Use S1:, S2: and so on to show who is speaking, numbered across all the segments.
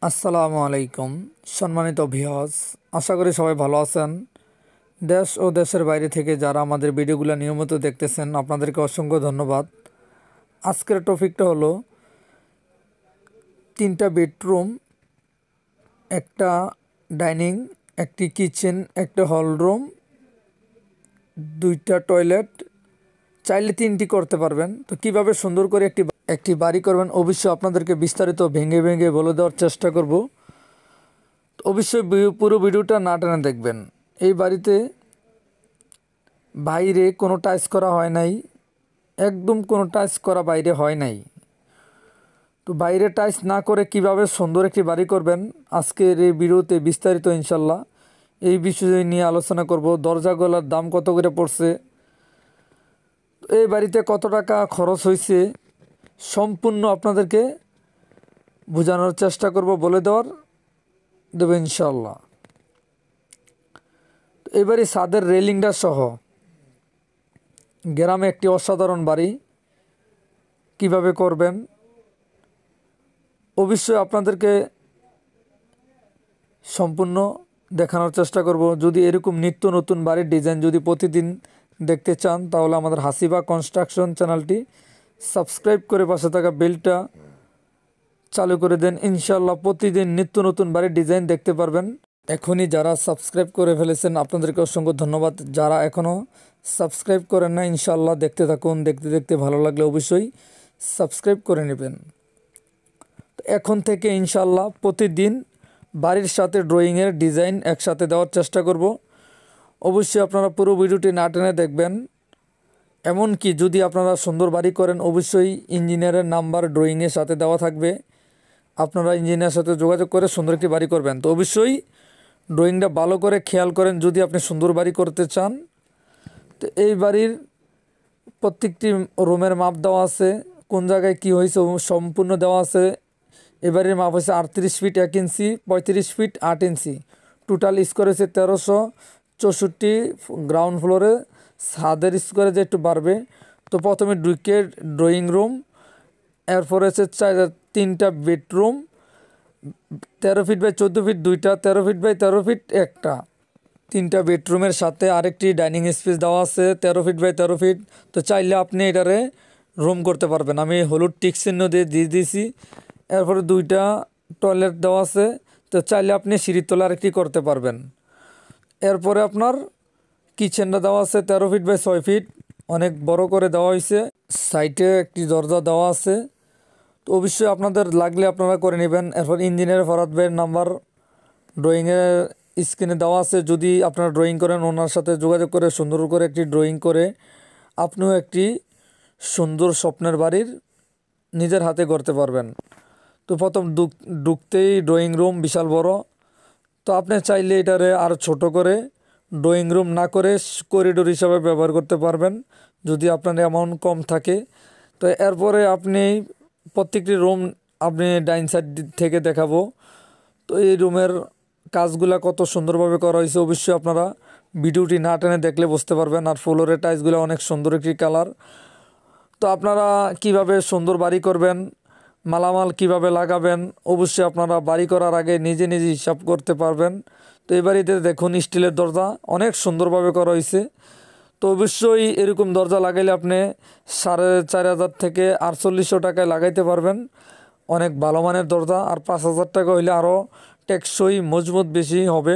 S1: আসসালামু আলাইকুম সম্মানিত ভিউয়ার্স, আশা করি সবাই ভালো আছেন। দেশ ও দেশের বাইরে থেকে যারা আমাদের ভিডিওগুলো নিয়মিত দেখতেছেন আপনাদেরকে অসংখ্য ধন্যবাদ। আজকের টপিকটা হলো 3টা বেডরুম, একটা ডাইনিং, একটি কিচেন, একটা হলরুম, 2টা টয়লেট, চাইলে 3টি করতে পারবেন। তো কিভাবে সুন্দর করে একটি বাড়ি করবেন অবশ্যই আপনাদেরকে বিস্তারিত ভেঙে ভেঙে বলে দেওয়ার চেষ্টা করব। অবশ্যই পুরো ভিডিওটা না টেনে দেখবেন। এই বাড়িতে বাইরে কোনো টাইলস করা হয় নাই, একদম কোনো টাইলস করা বাইরে হয় নাই। তো বাইরে টাইলস না করে কিভাবে সুন্দর একটি বাড়ি করবেন আজকের এই ভিডিওতে বিস্তারিত ইনশাল্লাহ এই বিষয় নিয়ে আলোচনা করব। দরজাগুলোর দাম কত করে পড়ছে, এই বাড়িতে কত টাকা খরচ হয়েছে, সম্পূর্ণ আপনাদেরকে বোঝানোর চেষ্টা করব, বলে দেবো ইনশাল্লাহ। এবারে ছাদের রেলিংটা সহ গ্রামে একটি অসাধারণ বাড়ি কিভাবে করবেন অবশ্যই আপনাদেরকে সম্পূর্ণ দেখানোর চেষ্টা করব। যদি এরকম নিত্য নতুন বাড়ির ডিজাইন যদি প্রতিদিন দেখতে চান তাহলে আমাদের হাসিবা কনস্ট্রাকশন চ্যানেলটি সাবস্ক্রাইব করে পাশে থাকা বেলটা চালু করে দেন। ইনশাল্লাহ প্রতিদিন নিত্য নতুন বাড়ির ডিজাইন দেখতে পারবেন। এখনই যারা সাবস্ক্রাইব করে ফেলেছেন আপনাদেরকে অসংখ্য ধন্যবাদ। যারা এখনও সাবস্ক্রাইব করেন না ইনশাল্লাহ দেখতে থাকুন, দেখতে দেখতে ভালো লাগলে অবশ্যই সাবস্ক্রাইব করে নেবেন। এখন থেকে ইনশাল্লাহ প্রতিদিন বাড়ির সাথে ড্রয়িংয়ের ডিজাইন একসাথে দেওয়ার চেষ্টা করব। অবশ্যই আপনারা পুরো ভিডিওটি না টেনে দেখবেন। এমনকি যদি আপনারা সুন্দর বাড়ি করেন অবশ্যই ইঞ্জিনিয়ারের নাম্বার ড্রয়িংয়ের সাথে দেওয়া থাকবে, আপনারা ইঞ্জিনিয়ারের সাথে যোগাযোগ করে সুন্দর একটি বাড়ি করবেন। তো অবশ্যই ড্রয়িংটা ভালো করে খেয়াল করেন যদি আপনি সুন্দর বাড়ি করতে চান। তো এই বাড়ির প্রত্যেকটি রুমের মাপ দেওয়া আছে, কোন জায়গায় কি হয়েছে সম্পূর্ণ দেওয়া আছে। এবারের মাপ হয়েছে 38 ফিট 1 ইঞ্চি, 35 ফিট 8 ইঞ্চি, টোটাল স্কোয়ার হয়েছে 1364। গ্রাউন্ড ফ্লোরে ছাদের স্কোয়ারে যে একটু বাড়বে। তো প্রথমে ঢুকে ড্রয়িং রুম, এরপর হচ্ছে 3টা বেডরুম, 13 ফিট বাই 14 ফিট 2টা, 13 ফিট বাই 13 ফিট একটা, 3টা বেডরুমের সাথে আরেকটি ডাইনিং স্পেস দেওয়া আছে 13 ফিট বাই 13 ফিট। তো চাইলে আপনি এটারে রুম করতে পারবেন, আমি হলুদ টিক চিহ্ন দিয়ে দিয়েছি। এরপরে 2টা টয়লেট দেওয়া আছে, তো চাইলে আপনি সিঁড়ির তলা আরেকটি করতে পারবেন। এরপরে আপনার কিচেনটা দেওয়া আছে 13 ফিট বাই 6 ফিট, অনেক বড় করে দেওয়া হয়েছে। সাইডে একটি দরজা দেওয়া আছে। তো অবশ্যই আপনাদের লাগলে আপনারা করে নেবেন। এরপর ইঞ্জিনিয়ার ফরহাদ ভাইয়ের নাম্বার ড্রয়িংয়ের স্ক্রিনে দেওয়া আছে, যদি আপনারা ড্রয়িং করেন ওনার সাথে যোগাযোগ করে সুন্দর করে একটি ড্রয়িং করে আপনিও একটি সুন্দর স্বপ্নের বাড়ির নিজের হাতে করতে পারবেন। তো প্রথম ঢুকতেই ড্রয়িং রুম বিশাল বড়। তো আপনি চাইলে এটারে আরও ছোট করে ড্রয়িং রুম না করে করিডোর হিসাবে ব্যবহার করতে পারবেন যদি আপনার অ্যামাউন্ট কম থাকে। তো এরপরে আপনি প্রত্যেকটি রুম আপনি ডাইন সাইড থেকে দেখাবো। তো এই রুমের কাজগুলা কত সুন্দরভাবে করা হয়েছে অবশ্যই আপনারা ভিডিওটি না টেনে দেখলে বুঝতে পারবেন। আর ফ্লোরের টাইলসগুলো অনেক সুন্দর একটি কালার। তো আপনারা কিভাবে সুন্দর বাড়ি করবেন, মালামাল কিভাবে লাগাবেন অবশ্যই আপনারা বাড়ি করার আগে নিজে নিজে হিসাব করতে পারবেন। তো এই বাড়িতে দেখুন স্টিলের দরজা অনেক সুন্দরভাবে করা হয়েছে। তো অবশ্যই এরকম দরজা লাগাইলে আপনি 4,500 থেকে 4800 টাকায় লাগাইতে পারবেন, অনেক ভালো মানের দরজা। আর 5000 টাকা হইলে আরও টেকসই মজবুত বেশি হবে।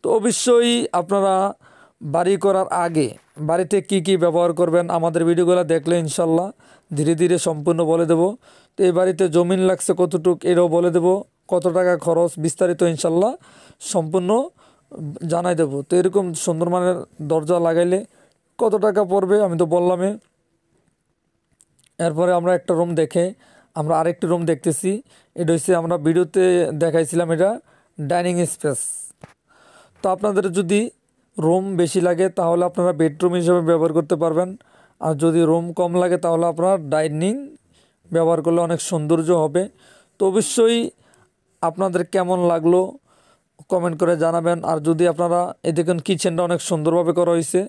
S1: তো অবশ্যই আপনারা বাড়ি করার আগে বাড়িতে কি কি ব্যবহার করবেন আমাদের ভিডিওগুলো দেখলে ইনশাল্লাহ ধীরে ধীরে সম্পূর্ণ বলে দেব। তো এই বাড়িতে জমিন লাগছে কতটুক এটাও বলে দেব, কত টাকা খরচ বিস্তারিত ইনশাল্লাহ সম্পূর্ণ জানাই দেব। তো এরকম সুন্দর মানের দরজা লাগাইলে কত টাকা পড়বে আমি তো বললামই। এরপরে আমরা একটা রুম দেখে আমরা আরেকটি রুম দেখতেছি। এটা হচ্ছে আমরা ভিডিওতে দেখাইছিলাম, এটা ডাইনিং স্পেস। তো আপনাদের যদি রুম বেশি লাগে তাহলে আপনারা বেডরুম হিসেবে ব্যবহার করতে পারবেন, আর যদি রুম কম লাগে তাহলে আপনারা ডাইনিং ব্যবহার করলে অনেক সৌন্দর্য হবে। তো অবশ্যই আপনাদের কেমন লাগলো কমেন্ট করে জানাবেন। আর যদি আপনারা এই দেখুন কিচেনটা অনেক সুন্দরভাবে করা হয়েছে।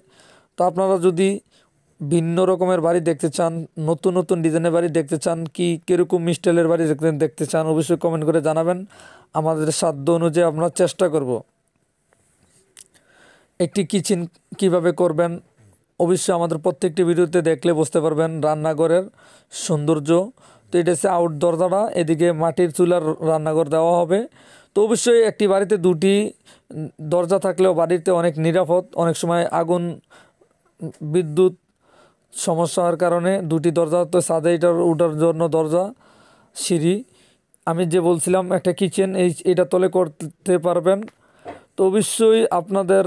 S1: তো আপনারা যদি ভিন্ন রকমের বাড়ি দেখতে চান, নতুন নতুন ডিজাইনের বাড়ি দেখতে চান, কি কীরকম স্টাইলের বাড়ি দেখতে চান, অবশ্যই কমেন্ট করে জানাবেন। আমাদের সাধ্য অনুযায়ী আমরা চেষ্টা করব। একটি কিচেন কিভাবে করবেন অবশ্যই আমাদের প্রত্যেকটি ভিডিওতে দেখলে বুঝতে পারবেন রান্নাঘরের সৌন্দর্য। তো এটা হচ্ছে আউট দরজাটা, এদিকে মাটির চুলার রান্নাঘর দেওয়া হবে। তো অবশ্যই একটি বাড়িতে দুটি দরজা থাকলেও বাড়িতে অনেক নিরাপদ। অনেক সময় আগুন, বিদ্যুৎ সমস্যা হওয়ার কারণে দুটি দরজা, তো ছাদে ওঠার জন্য দরজা, সিঁড়ি। আমি যে বলছিলাম একটা কিচেন এটা তলে করতে পারবেন। তো অবশ্যই আপনাদের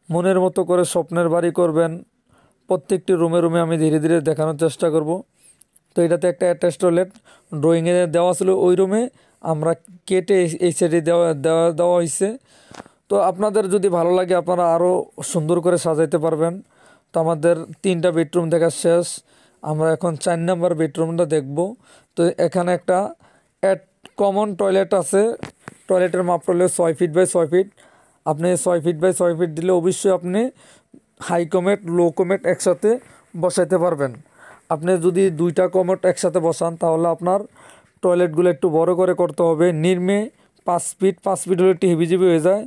S1: মনের মতো করে স্বপ্নের বাড়ি করবেন। প্রত্যেকটি রুমে রুমে আমি ধীরে ধীরে দেখানোর চেষ্টা করব। তো এটাতে একটা অ্যাটাচ টয়লেট ড্রয়িংয়ে দেওয়া ছিল, ওই রুমে আমরা কেটে এই সাইডে দেওয়া হয়েছে। তো আপনাদের যদি ভালো লাগে আপনারা আরও সুন্দর করে সাজাইতে পারবেন। তো আমাদের 3টা বেডরুম দেখা শেষ, আমরা এখন 4 নম্বর বেডরুমটা দেখব। তো এখানে একটা কমন টয়লেট আছে। টয়লেটের মাপ হলো 6 ফিট বাই 6 ফিট। আপনি 6 ফিট বাই 6 ফিট দিলে অবশ্যই আপনি হাই কমেট লো কমেট একসাথে বসাইতে পারবেন। আপনি যদি 2টা কমেট একসাথে বসান তাহলে আপনার টয়লেটগুলো একটু বড় করে করতে হবে। নির্মে 5 ফিট, 5 ফিট হলে একটু হেভিজিবি হয়ে যায়।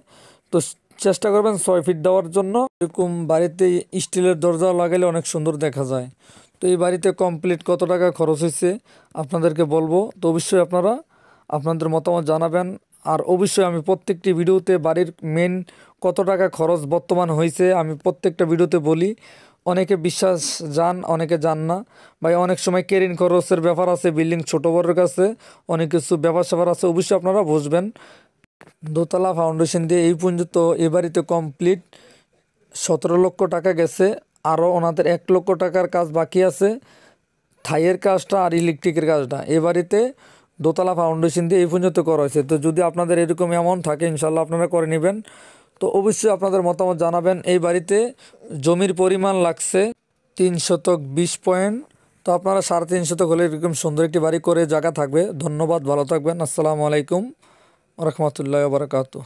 S1: তো চেষ্টা করবেন 6 ফিট দেওয়ার জন্য। এরকম বাড়িতে স্টিলের দরজা লাগালে অনেক সুন্দর দেখা যায়। তো এই বাড়িতে কমপ্লিট কত টাকা খরচ হয়েছে আপনাদেরকে বলবো। তো অবশ্যই আপনারা আপনাদের মতামত জানাবেন। আর অবশ্যই আমি প্রত্যেকটি ভিডিওতে বাড়ির মেন কত টাকা খরচ বর্তমান হয়েছে আমি প্রত্যেকটা ভিডিওতে বলি। অনেকে বিশ্বাস যান, অনেকে যান না। ভাই অনেক সময় কেরিং খরচের ব্যাপার আছে, বিল্ডিং ছোটো বড়োর কাছে অনেক কিছু ব্যাপার স্যাপার আছে, অবশ্যই আপনারা বুঝবেন। দোতলা ফাউন্ডেশন দিয়ে এই পর্যন্ত এ বাড়িতে কমপ্লিট 17 লক্ষ টাকা গেছে। আরও ওনাদের 1 লক্ষ টাকার কাজ বাকি আছে, থাইয়ের কাজটা আর ইলেকট্রিকের কাজটা। এ বাড়িতে দোতলা ফাউন্ডেশন দিয়ে এই পর্যন্ত করা হয়েছে। তো যদি আপনাদের এরকম অ্যামাউন্ট থাকে ইনশাল্লাহ আপনারা করে নেবেন। তো অবশ্যই আপনাদের মতামত জানাবেন। এই বাড়িতে জমির পরিমাণ লাগছে 320 পয়েন্ট। তো আপনারা 3.5 শতক হলে এরকম সুন্দর একটি বাড়ি করে জায়গা থাকবে। ধন্যবাদ, ভালো থাকবেন। আসসালামু আলাইকুম ওয়া রাহমাতুল্লাহি ওয়া বারাকাতুহু।